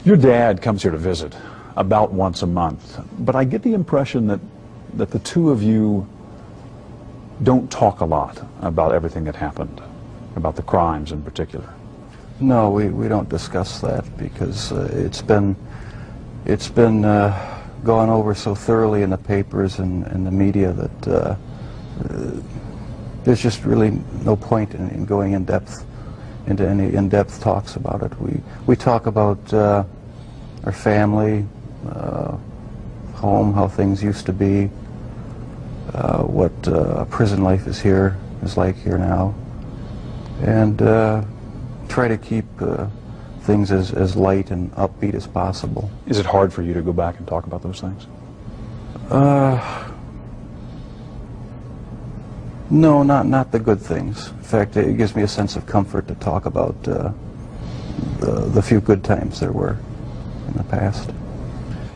Your dad comes here to visit about once a month, but I get the impression that the two of you don't talk a lot about everything that happened, about the crimes in particular. No, we don't discuss that because it's been gone over so thoroughly in the papers and the media that there's just really no point in going into any in-depth talks about it. We talk about our family, home, how things used to be, what prison life is like here now, and try to keep things as light and upbeat as possible. Is it hard for you to go back and talk about those things? No, not the good things. In fact, it gives me a sense of comfort to talk about the few good times there were in the past.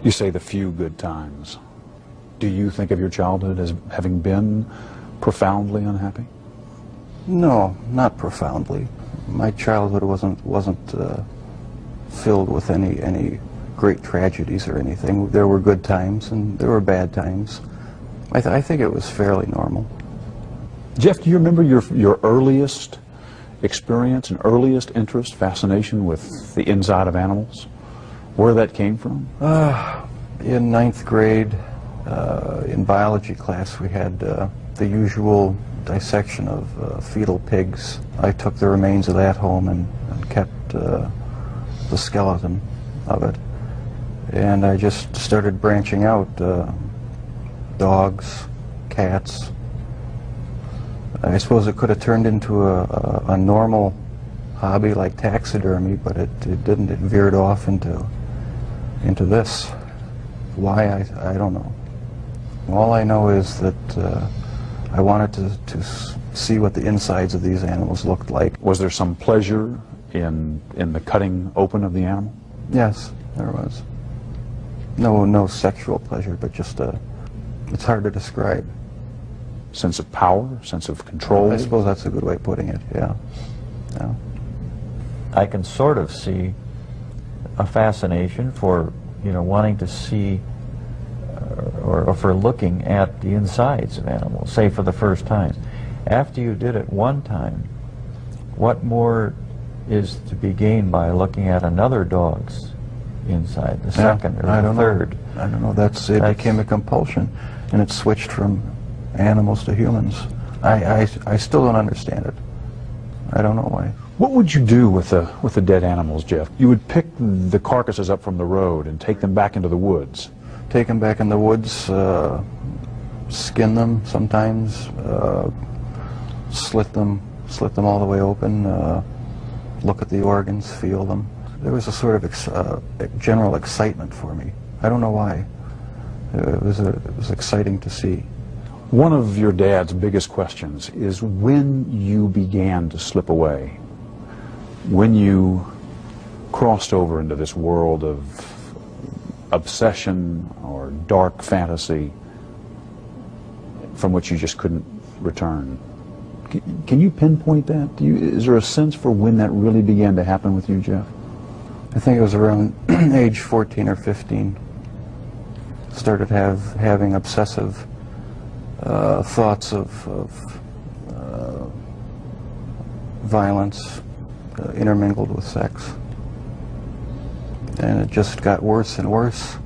You say the few good times. Do you think of your childhood as having been profoundly unhappy? No, not profoundly. My childhood wasn't filled with any great tragedies or anything. There were good times and there were bad times. I think it was fairly normal. Jeff, do you remember your earliest experience and earliest interest, fascination with the inside of animals? Where that came from? In 9th grade, in biology class, we had the usual dissection of fetal pigs. I took the remains of that home and kept the skeleton of it. And I just started branching out, dogs, cats. I suppose it could have turned into a normal hobby like taxidermy, but it didn't. It veered off into this. Why, I don't know. All I know is that I wanted to see what the insides of these animals looked like. Was there some pleasure in the cutting open of the animal? Yes, there was. No sexual pleasure, but just it's hard to describe. Sense of power, sense of control? I suppose that's a good way of putting it, yeah. Yeah. I can sort of see a fascination for, wanting to see or for looking at the insides of animals, say for the first time. After you did it one time, what more is to be gained by looking at another dog's inside, the second or the third? I don't know. It became a compulsion, and it switched from animals to humans. I still don't understand it. I don't know why. What would you do with the dead animals, Jeff? You would pick the carcasses up from the road and take them back into the woods. Take them back in the woods, skin them sometimes, slit them all the way open, look at the organs, feel them. There was a sort of general excitement for me. I don't know why. It was exciting to see. One of your dad's biggest questions is when you began to slip away, when you crossed over into this world of obsession or dark fantasy from which you just couldn't return. Can you pinpoint that? Is there a sense for when that really began to happen with you, Jeff? I think it was around age 14 or 15. Started having obsessive thoughts of violence intermingled with sex. And it just got worse and worse.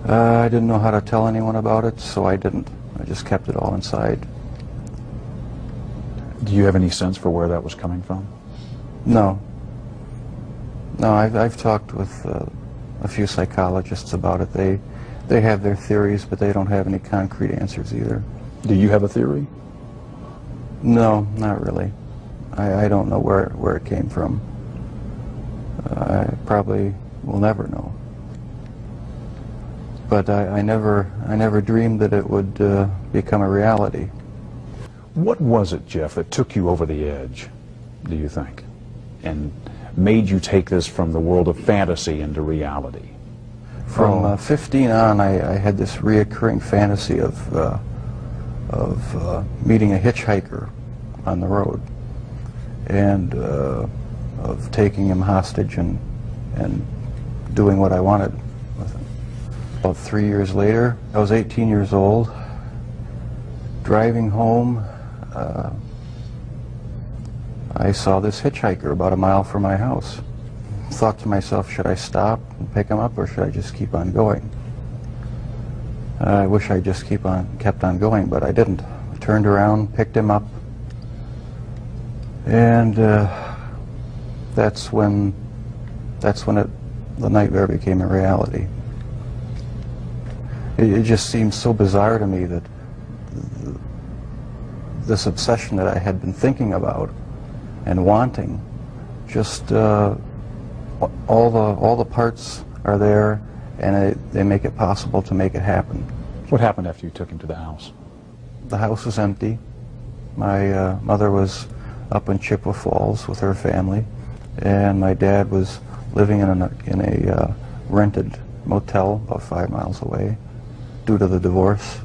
I didn't know how to tell anyone about it, so I didn't. I just kept it all inside. Do you have any sense for where that was coming from? No. No, I've talked with a few psychologists about it. They have their theories, but they don't have any concrete answers either. Do you have a theory? No, not really. I don't know where it came from. I probably will never know. But I never dreamed that it would become a reality. What was it, Jeff, that took you over the edge, do you think, and made you take this from the world of fantasy into reality? From 15 on, I had this reoccurring fantasy of meeting a hitchhiker on the road, and of taking him hostage and doing what I wanted with it. About 3 years later, I was 18 years old, driving home. I saw this hitchhiker about a mile from my house. Thought to myself, should I stop and pick him up, or should I just keep on going? I wish I just kept on going, but I didn't. I turned around, picked him up, and that's when the nightmare became a reality. It just seemed so bizarre to me that this obsession that I had been thinking about and wanting, just all the parts are there, and they make it possible to make it happen. What happened after you took him to the house? The house was empty. My mother was up in Chippewa Falls with her family, and my dad was living in a rented motel about 5 miles away due to the divorce.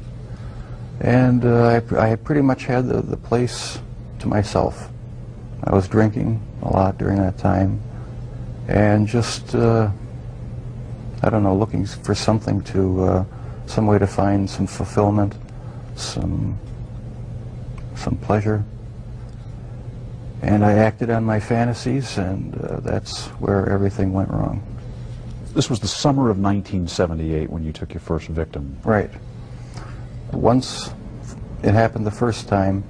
And I pretty much had the place to myself. I was drinking a lot during that time, and just, I don't know, looking for something to, some way to find some fulfillment, some pleasure. And I acted on my fantasies, and that's where everything went wrong. This was the summer of 1978 when you took your first victim. Right. Once it happened the first time,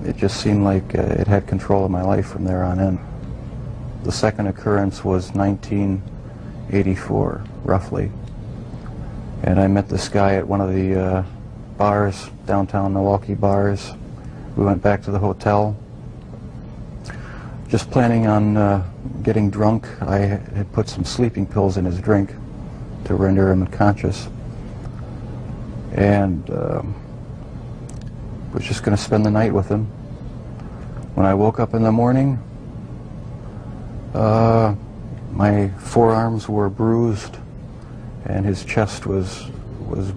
it just seemed like it had control of my life from there on in. The second occurrence was 1984, roughly. And I met this guy at one of the bars, downtown Milwaukee bars. We went back to the hotel, just planning on getting drunk. I had put some sleeping pills in his drink to render him unconscious. And was just going to spend the night with him. When I woke up in the morning, my forearms were bruised, and his chest was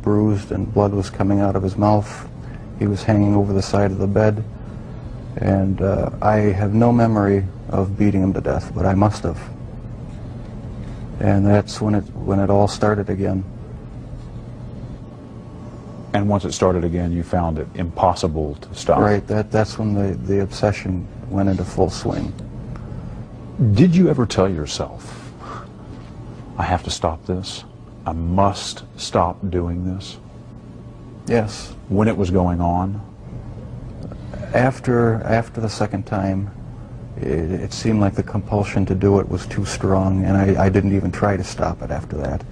bruised, and blood was coming out of his mouth. He was hanging over the side of the bed, and I have no memory of beating him to death, but I must have. And that's when it all started again. And once it started again, you found it impossible to stop. Right, that's when the obsession went into full swing. Did you ever tell yourself, I have to stop this? I must stop doing this? Yes. When it was going on? After the second time, it seemed like the compulsion to do it was too strong, and I didn't even try to stop it after that.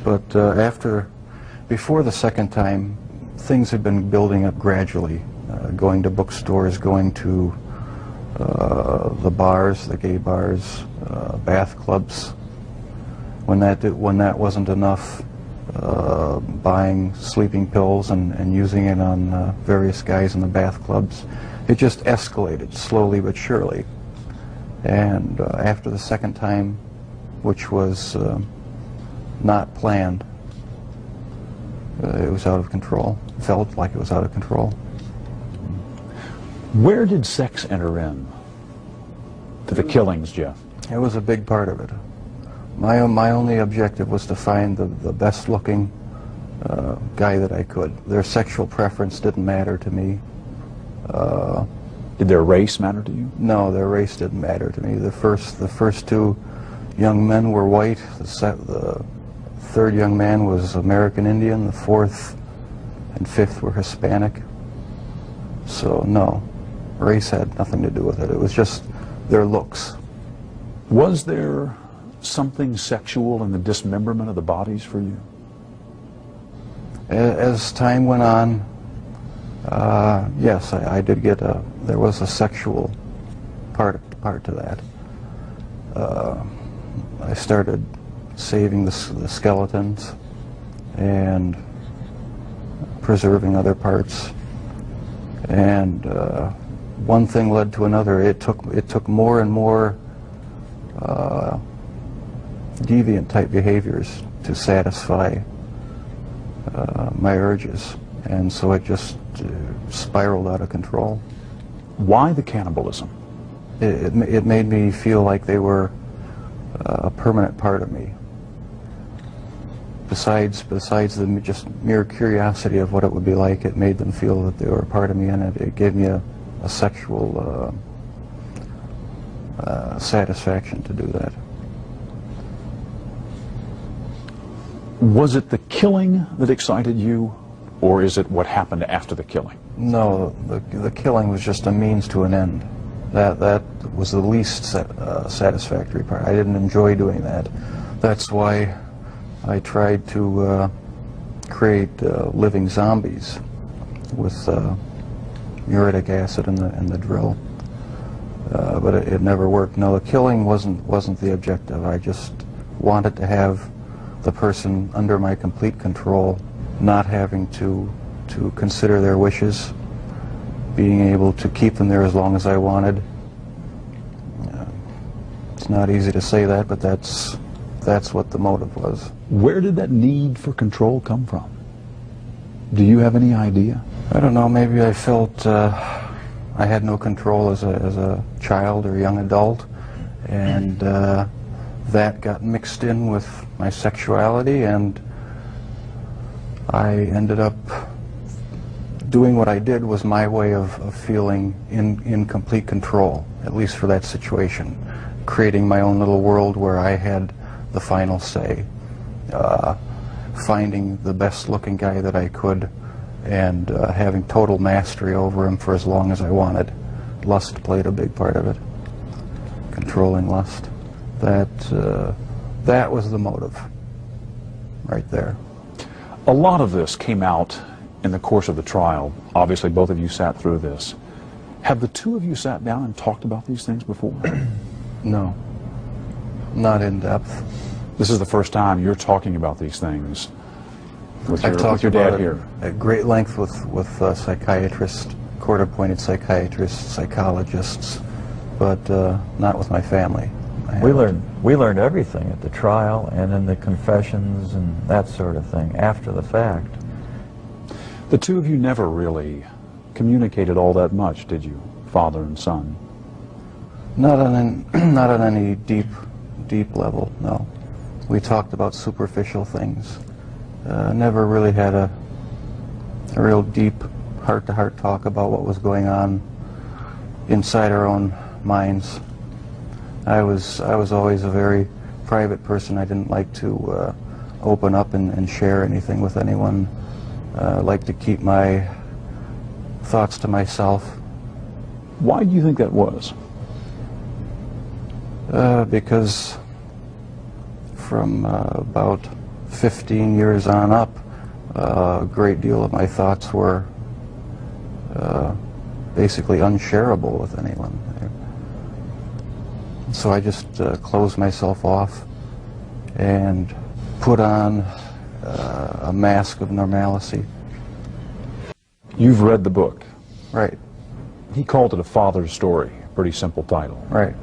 But before the second time, things had been building up gradually, going to bookstores, going to the bars, the gay bars, bath clubs. When that wasn't enough, buying sleeping pills and using it on various guys in the bath clubs. It just escalated slowly but surely. And after the second time, which was not planned, it was out of control. It felt like it was out of control. Where did sex enter in to the killings, Jeff? It was a big part of it. My only objective was to find the best looking guy that I could. Their sexual preference didn't matter to me. Did their race matter to you? No, their race didn't matter to me. The first two young men were white. The third young man was American Indian. The fourth and fifth were Hispanic. So no, race had nothing to do with it. It was just their looks. Was there something sexual in the dismemberment of the bodies for you? As time went on, yes, I did get there was a sexual part to that. I started saving the skeletons and preserving other parts, and one thing led to another. It took more and more deviant type behaviors to satisfy my urges, and so it just spiraled out of control. Why the cannibalism? It made me feel like they were a permanent part of me. Besides the just mere curiosity of what it would be like, it made them feel that they were a part of me, and it gave me a sexual satisfaction to do that. Was it the killing that excited you, or is it what happened after the killing? No, the killing was just a means to an end. That was the least satisfactory part. I didn't enjoy doing that. That's why I tried to create living zombies with muriatic acid in the drill, but it never worked. No, the killing wasn't the objective. I just wanted to have the person under my complete control, not having to consider their wishes, being able to keep them there as long as I wanted. It's not easy to say that, but that's what the motive was. Where did that need for control come from? Do you have any idea? I don't know, maybe I felt I had no control as a child or young adult, and that got mixed in with my sexuality, and I ended up doing what I did was my way of feeling in complete control, at least for that situation, creating my own little world where I had the final say, finding the best looking guy that I could, and having total mastery over him for as long as I wanted. Lust played a big part of it, controlling lust. That was the motive right there. A lot of this came out in the course of the trial. Obviously, both of you sat through this. Have the two of you sat down and talked about these things before? No, not in depth. This is the first time you're talking about these things with I've talked your about dad it here. at great length with psychiatrists, court-appointed psychiatrists, psychologists, but not with my family. We learned everything at the trial and in the confessions and that sort of thing after the fact. The two of you never really communicated all that much, did you, father and son? Not on any deep level, no. We talked about superficial things. Never really had a real deep heart-to-heart talk about what was going on inside our own minds. I was always a very private person. I didn't like to open up and share anything with anyone. I like to keep my thoughts to myself. Why do you think that was? Because from about 15 years on up, a great deal of my thoughts were basically unshareable with anyone. So I just closed myself off and put on a mask of normalcy. You've read the book. Right. He called it a father's story. Pretty simple title. Right.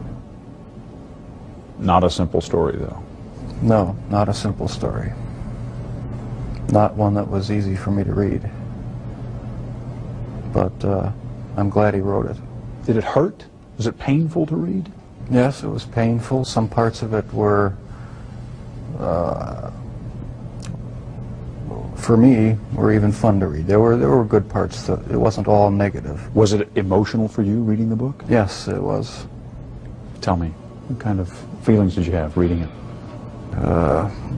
Not a simple story, though. No, not a simple story. Not one that was easy for me to read. But I'm glad he wrote it. Did it hurt? Was it painful to read? Yes, it was painful. Some parts of it were, for me, were even fun to read. There were good parts. That it wasn't all negative. Was it emotional for you reading the book? Yes, it was. Tell me, what kind of feelings did you have reading it?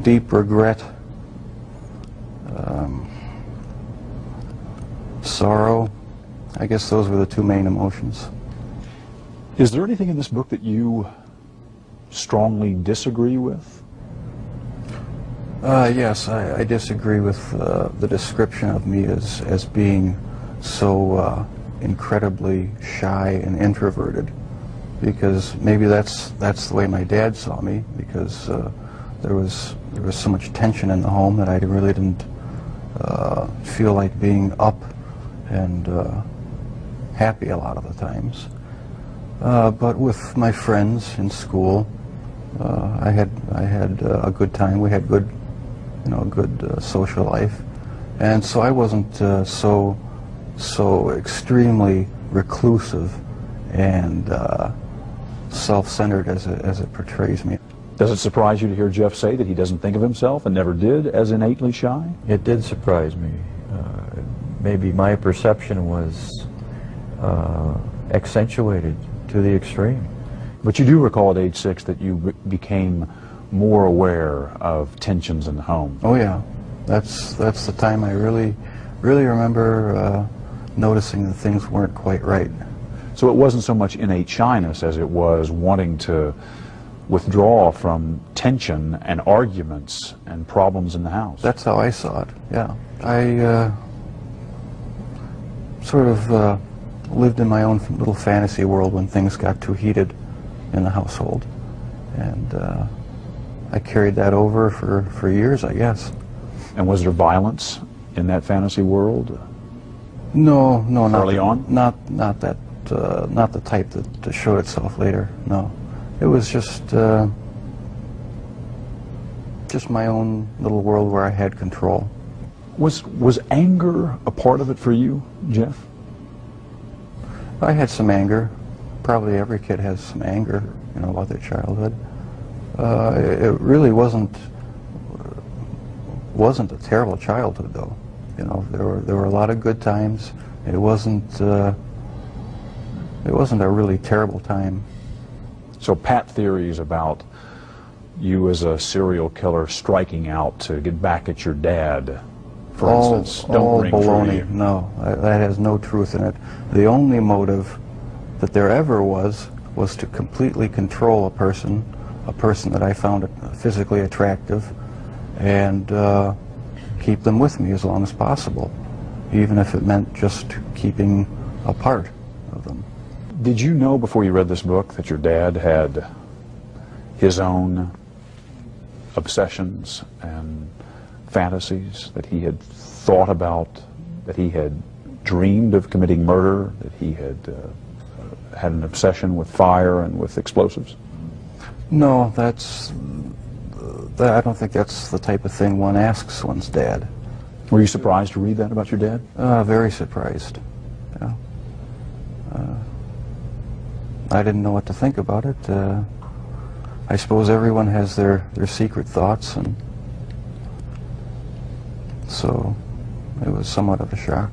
Deep regret, sorrow. I guess those were the two main emotions. Is there anything in this book that you strongly disagree with? Yes, I disagree with the description of me as being so incredibly shy and introverted, because maybe that's the way my dad saw me, because there was so much tension in the home that I really didn't feel like being up and happy a lot of the times. But with my friends in school, I had a good time. We had good social life, and so I wasn't so extremely reclusive and self-centered as it portrays me. Does it surprise you to hear Jeff say that he doesn't think of himself and never did as innately shy? It did surprise me. Maybe my perception was accentuated to the extreme. But you do recall at age 6 that you became more aware of tensions in the home. Oh yeah, that's the time I really remember noticing that things weren't quite right. So it wasn't so much innate shyness as it was wanting to withdraw from tension and arguments and problems in the house. That's how I saw it, yeah. I sort of lived in my own little fantasy world when things got too heated in the household. And I carried that over for years, I guess. And was there violence in that fantasy world? No, not early on? Not that, not the type that showed itself later. No, it was just my own little world where I had control. Was anger a part of it for you, Jeff? I had some anger. Probably every kid has some anger, you know, about their childhood. It really wasn't a terrible childhood, though. You know, there were a lot of good times. It wasn't a really terrible time. So pat theories about you as a serial killer striking out to get back at your dad, for instance, don't ring baloney. true. No, that has no truth in it. The only motive that there ever was to completely control a person that I found physically attractive, and keep them with me as long as possible, even if it meant just keeping a part of them. Did you know before you read this book that your dad had his own obsessions and fantasies, that he had thought about, that he had dreamed of committing murder, that he had had an obsession with fire and with explosives? No, I don't think that's the type of thing one asks one's dad. Were you surprised to read that about your dad? Very surprised. Yeah. I didn't know what to think about it. I suppose everyone has their secret thoughts, and so it was somewhat of a shock.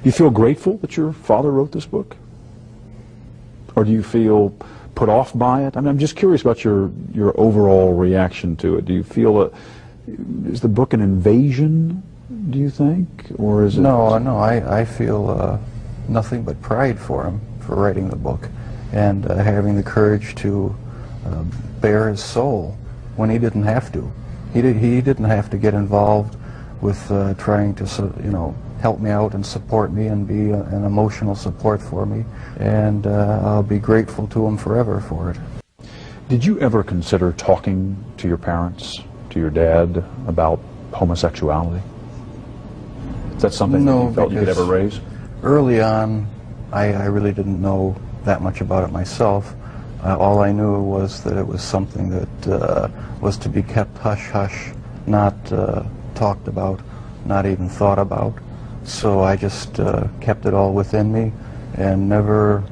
You feel grateful that your father wrote this book? Or do you feel put off by it? I mean, I'm just curious about your overall reaction to it. Do you feel is the book an invasion, do you think? Or is it... No, I feel nothing but pride for him for writing the book, and having the courage to bare his soul when he didn't have to. He didn't have to get involved with trying to, you know, help me out and support me and be an emotional support for me, and I'll be grateful to him forever for it. Did you ever consider talking to your parents, to your dad, about homosexuality? Is that something that you felt you could ever raise? Early on, I really didn't know that much about it myself. All I knew was that it was something that was to be kept hush-hush, not talked about, not even thought about. So I just kept it all within me and never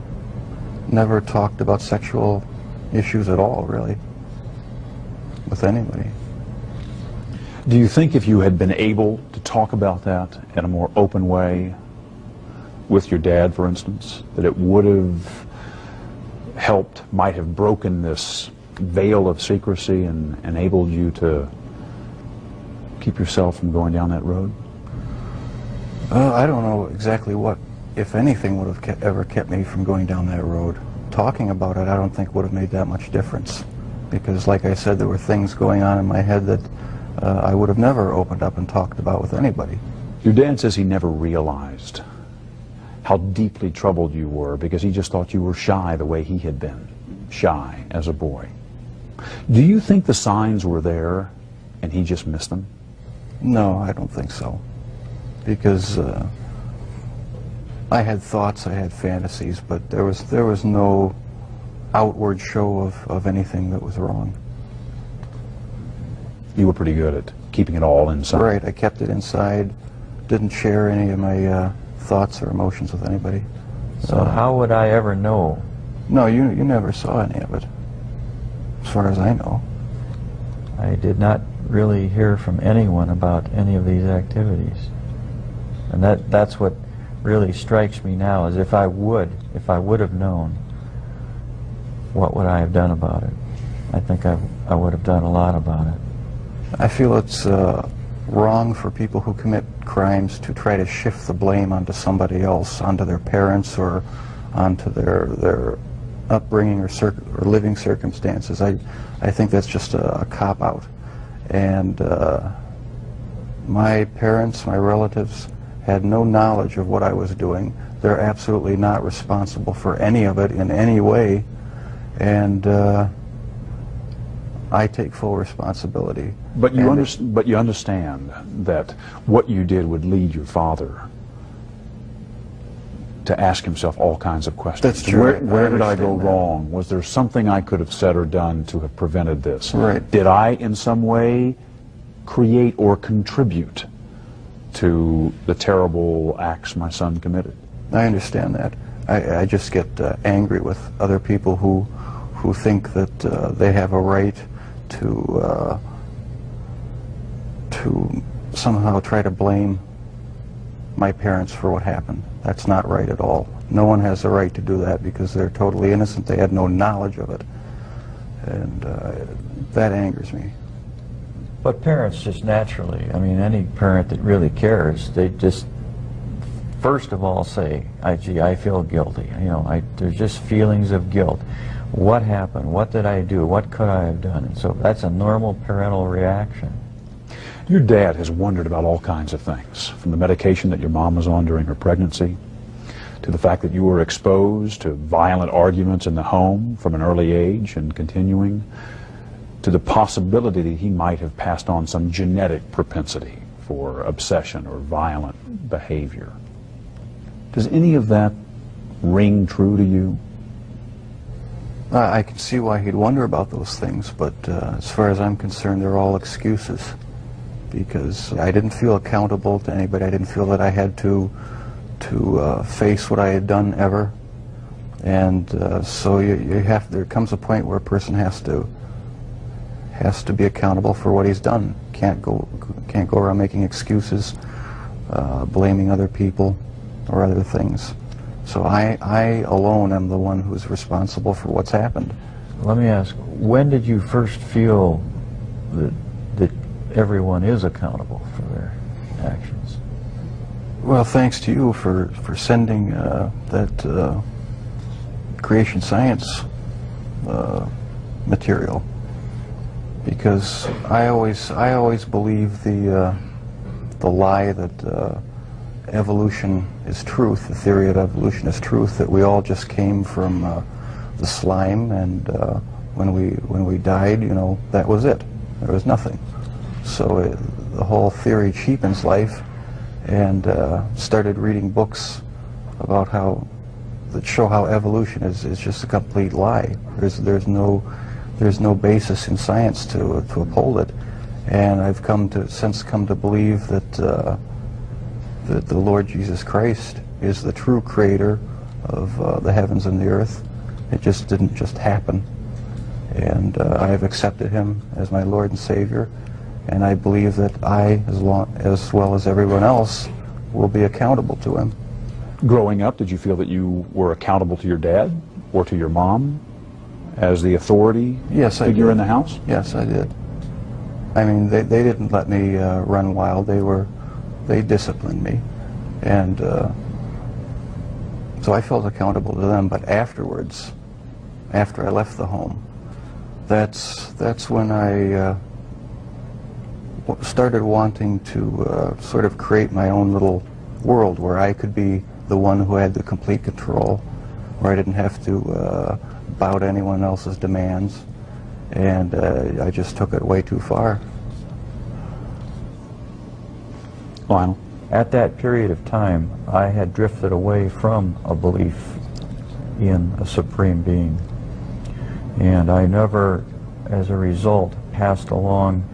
talked about sexual issues at all, really, with anybody. Do you think if you had been able to talk about that in a more open way with your dad, for instance, that it would have helped, might have broken this veil of secrecy and enabled you to keep yourself from going down that road? I don't know exactly what, if anything, would have ever kept me from going down that road. Talking about it, I don't think would have made that much difference, because, like I said, there were things going on in my head that I would have never opened up and talked about with anybody. Your dad says he never realized how deeply troubled you were because he just thought you were shy the way he had been, shy as a boy. Do you think the signs were there and he just missed them? No, I don't think so. Because I had thoughts, I had fantasies, but there was no outward show of anything that was wrong. You were pretty good at keeping it all inside. Right, I kept it inside, didn't share any of my thoughts or emotions with anybody. So how would I ever know? No, you never saw any of it. as far as I know. I did not really hear from anyone about any of these activities. And that's what really strikes me now, is if I would have known, what would I have done about it? I think I would have done a lot about it. I feel it's wrong for people who commit crimes to try to shift the blame onto somebody else, onto their parents or onto their upbringing or living circumstances. I think that's just a cop-out. And my parents, my relatives, had no knowledge of what I was doing. They're absolutely not responsible for any of it in any way. And I take full responsibility. But you understand that what you did would lead your father to ask himself all kinds of questions. That's true. Where did I go wrong? Was there something I could have said or done to have prevented this? Right. Did I in some way create or contribute to the terrible acts my son committed? I understand that. I just get angry with other people who think that they have a right to somehow try to blame my parents for what happened. That's not right at all. No one has the right to do that because they're totally innocent. They had no knowledge of it. And that angers me. But parents just naturally, I mean, any parent that really cares, they just first of all say, gee, I feel guilty. You know, there's just feelings of guilt. What happened? What did I do? What could I have done? And so that's a normal parental reaction. Your dad has wondered about all kinds of things, from the medication that your mom was on during her pregnancy, to the fact that you were exposed to violent arguments in the home from an early age and continuing, to the possibility that he might have passed on some genetic propensity for obsession or violent behavior. Does any of that ring true to you? I can see why he'd wonder about those things, but as far as I'm concerned, they're all excuses. Because I didn't feel accountable to anybody. I didn't feel that I had to face what I had done ever. And so there comes a point where a person has to be accountable for what he's done. Can't go around making excuses, blaming other people or other things. So I alone am the one who's responsible for what's happened. Let me ask, when did you first feel that everyone is accountable for their actions? Well, thanks to you for sending that creation science material, because I always believe the lie that evolution is truth, the theory of evolution is truth, that we all just came from the slime, and when we died, you know, that was it. There was nothing. So the whole theory cheapens life, and started reading books about that show how evolution is just a complete lie. There's no basis in science to uphold it, and I've since come to believe that the Lord Jesus Christ is the true creator of the heavens and the earth. It just didn't just happen, and I have accepted Him as my Lord and Savior. And I believe that I, as well as everyone else, will be accountable to Him. Growing up, did you feel that you were accountable to your dad or to your mom as the authority figure in the house? Yes, I did. I mean, they didn't let me run wild. They disciplined me, and so I felt accountable to them. But afterwards, after I left the home, that's when I started wanting to sort of create my own little world where I could be the one who had the complete control, where I didn't have to bow to anyone else's demands, and I just took it way too far. Lionel? At that period of time, I had drifted away from a belief in a supreme being, and I never, as a result, passed along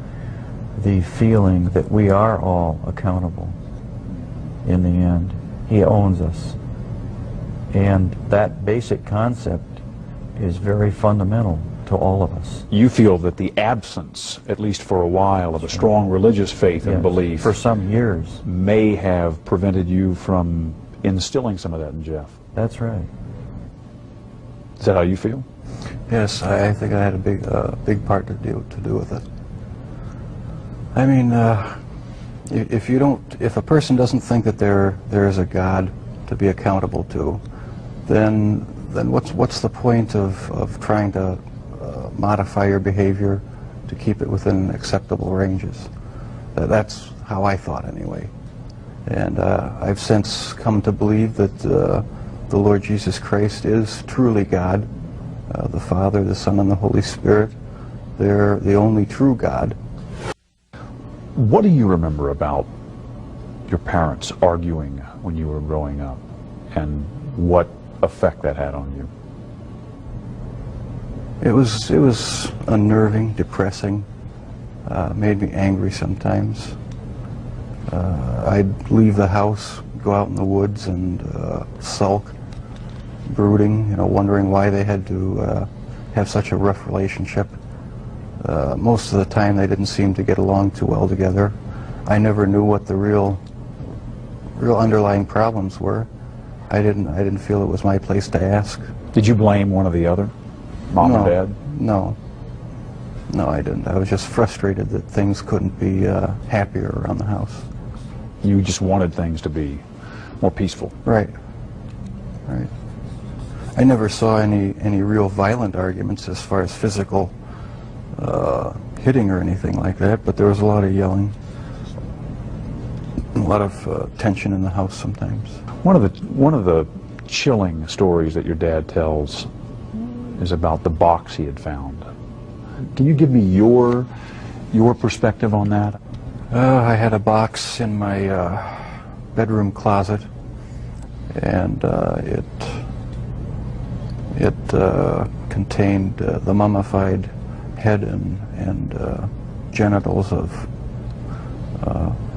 the feeling that we are all accountable in the end. He owns us. And that basic concept is very fundamental. to all of us. You feel that the absence, at least for a while, of a strong religious faith and Yes, belief for some years. may have prevented you from instilling some of that in Jeff. That's right. Is that how you feel? Yes, I think I had a big part to do with it. I mean, if a person doesn't think that there is a God to be accountable to, then what's the point of trying to modify your behavior to keep it within acceptable ranges? That's how I thought anyway. And I've since come to believe that the Lord Jesus Christ is truly God, the Father, the Son, and the Holy Spirit. They're the only true God. What do you remember about your parents arguing when you were growing up, and what effect that had on you? It was unnerving, depressing, made me angry sometimes. I'd leave the house, go out in the woods and sulk, brooding, wondering why they had to have such a rough relationship. Most of the time they didn't seem to get along too well together. I never knew what the real underlying problems were. I didn't feel it was my place to ask. Did you blame one or the other? Mom and Dad? No, I didn't. I was just frustrated that things couldn't be happier around the house. You just wanted things to be more peaceful. Right. I never saw any real violent arguments as far as physical hitting or anything like that, but there was a lot of yelling, a lot of tension in the house sometimes. One of the chilling stories that your dad tells is about the box he had found. Can you give me your perspective on that? I had a box in my bedroom closet, and it contained the mummified head and genitals of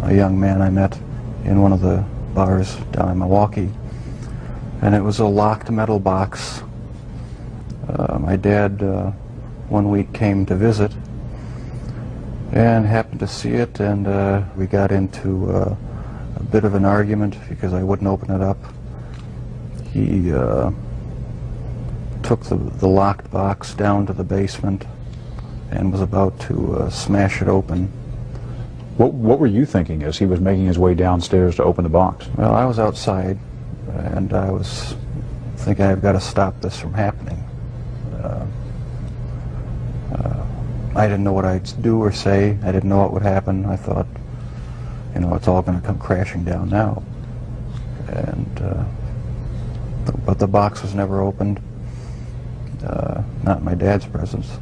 a young man I met in one of the bars down in Milwaukee. And it was a locked metal box. My dad one week came to visit and happened to see it, and we got into a bit of an argument because I wouldn't open it up. He took the locked box down to the basement and was about to smash it open. What were you thinking as he was making his way downstairs to open the box? Well, I was outside, and I was thinking I've got to stop this from happening. I didn't know what I'd do or say. I didn't know what would happen. I thought, it's all going to come crashing down now. And but the box was never opened, not in my dad's presence.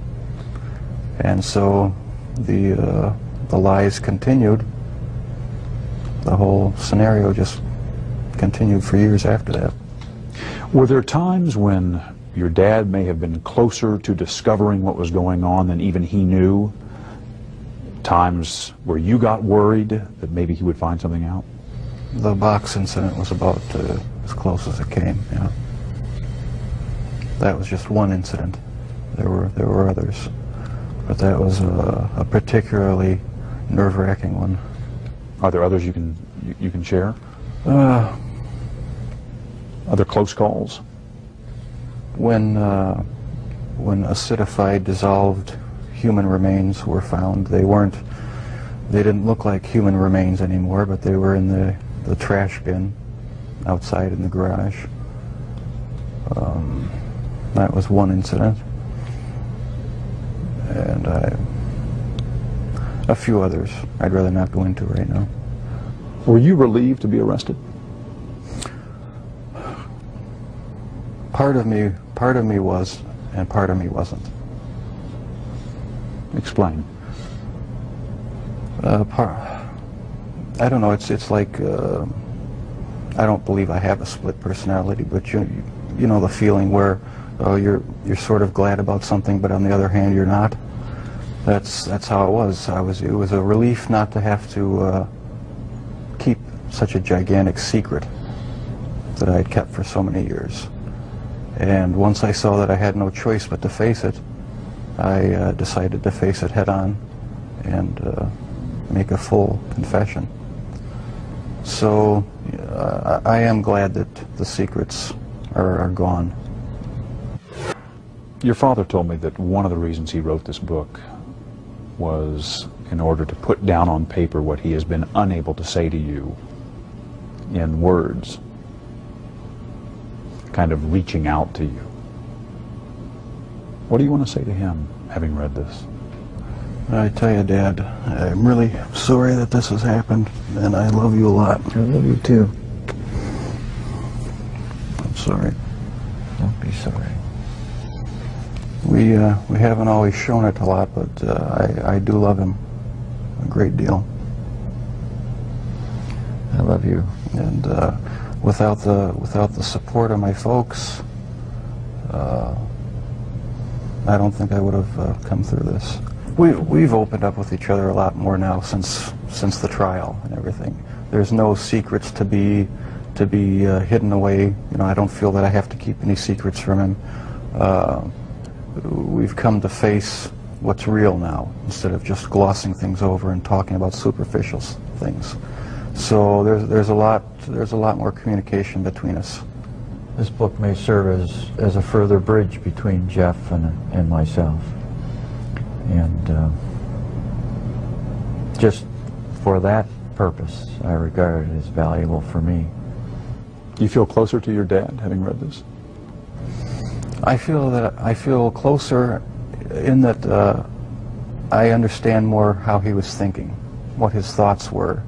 And so the lies continued. The whole scenario just continued for years after that. Were there times when your dad may have been closer to discovering what was going on than even he knew? Times where you got worried that maybe he would find something out? The box incident was about as close as it came, yeah. That was just one incident. There were others, but that was a particularly nerve-wracking one. Are there others you can share? Other close calls? When acidified, dissolved human remains were found, they didn't look like human remains anymore, but they were in the trash bin outside in the garage. That was one incident, and a few others I'd rather not go into right now. Were you relieved to be arrested? Part of me was, and part of me wasn't. Explain. I don't know. It's like I don't believe I have a split personality, but you know the feeling where you're sort of glad about something, but on the other hand you're not. That's how it was. It was a relief not to have to keep such a gigantic secret that I had kept for so many years. And once I saw that I had no choice but to face it, I decided to face it head on and make a full confession. So I am glad that the secrets are gone. Your father told me that one of the reasons he wrote this book was in order to put down on paper what he has been unable to say to you in words, kind of reaching out to you. What do you want to say to him, having read this? I tell you, Dad, I'm really sorry that this has happened, and I love you a lot. I love you too. I'm sorry. Don't be sorry. We haven't always shown it a lot, but I do love him a great deal. I love you. And without the support of my folks, I don't think I would have come through this. We've opened up with each other a lot more now since the trial and everything. There's no secrets to be hidden away. You know, I don't feel that I have to keep any secrets from him. We've come to face what's real now instead of just glossing things over and talking about superficial things. So there's a lot more communication between us. This book may serve as a further bridge between Jeff and myself. And just for that purpose, I regard it as valuable for me. Do you feel closer to your dad, having read this? I feel closer in that I understand more how he was thinking, what his thoughts were,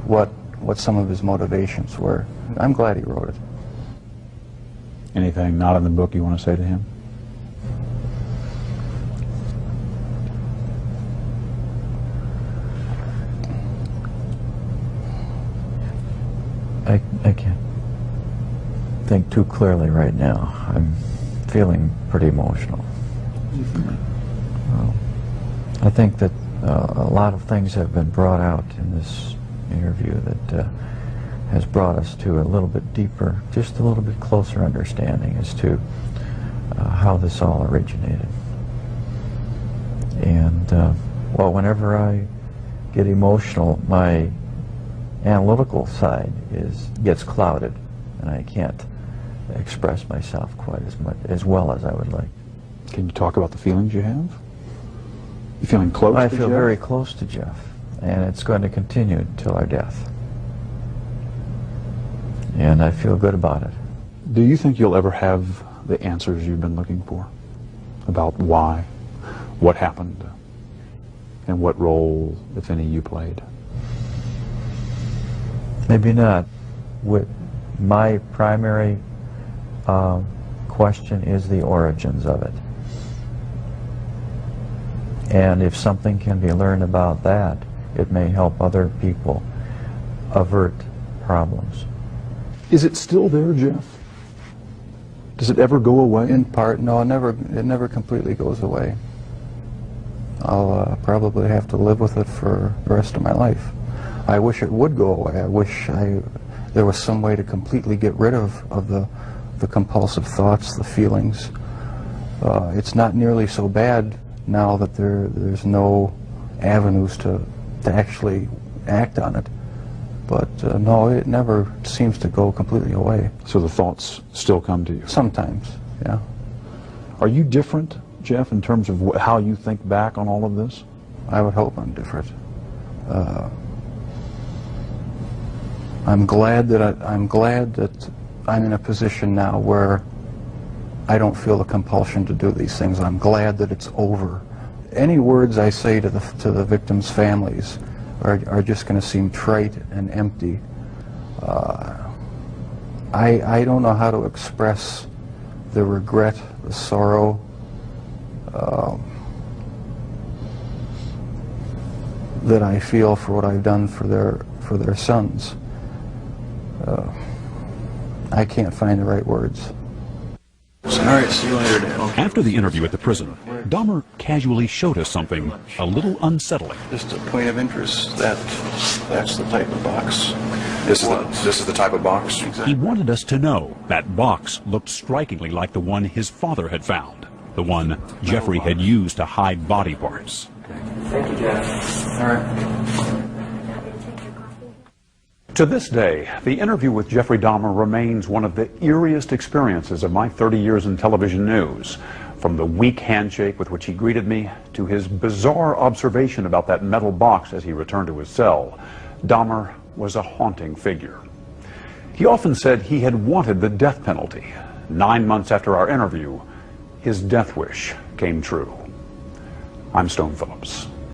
what some of his motivations were. I'm glad he wrote it. Anything not in the book you want to say to him? I can't think too clearly right now. I'm feeling pretty emotional. Well, I think that a lot of things have been brought out in this interview that has brought us to a little bit deeper, just a little bit closer understanding as to how this all originated. And well, whenever I get emotional, my analytical side gets clouded, and I can't express myself quite as well as I would like. Can you talk about the feelings you have? You feeling close I to feel Jeff? very close to Jeff, and it's going to continue until our death. And I feel good about it. Do you think you'll ever have the answers you've been looking for about why, what happened, and what role, if any, you played? Maybe not. My primary question is the origins of it. And if something can be learned about that, it may help other people avert problems. Is it still there, Jeff? Does it ever go away? In part, no, it never completely goes away. I'll probably have to live with it for the rest of my life. I wish it would go away. I wish there was some way to completely get rid of the compulsive thoughts, the feelings. It's not nearly so bad now that there's no avenues to actually act on it. But no, it never seems to go completely away. So the thoughts still come to you? Sometimes, yeah. Are you different, Jeff, in terms of how you think back on all of this? I would hope I'm different. I'm glad that I'm in a position now where I don't feel the compulsion to do these things. I'm glad that it's over. Any words I say to the victims' families are just going to seem trite and empty. I don't know how to express the regret, the sorrow, that I feel for what I've done for their sons. I can't find the right words. All right, see you later, Dad. After the interview at the prison, Dahmer casually showed us something a little unsettling. Just a point of interest, that's the type of box. This is the type of box? He wanted us to know that box looked strikingly like the one his father had found. the one Jeffrey had used to hide body parts. Thank you, Jeff. All right. To this day, the interview with Jeffrey Dahmer remains one of the eeriest experiences of my 30 years in television news. From the weak handshake with which he greeted me to his bizarre observation about that metal box as he returned to his cell, Dahmer was a haunting figure. He often said he had wanted the death penalty. 9 months after our interview, his death wish came true. I'm Stone Phillips.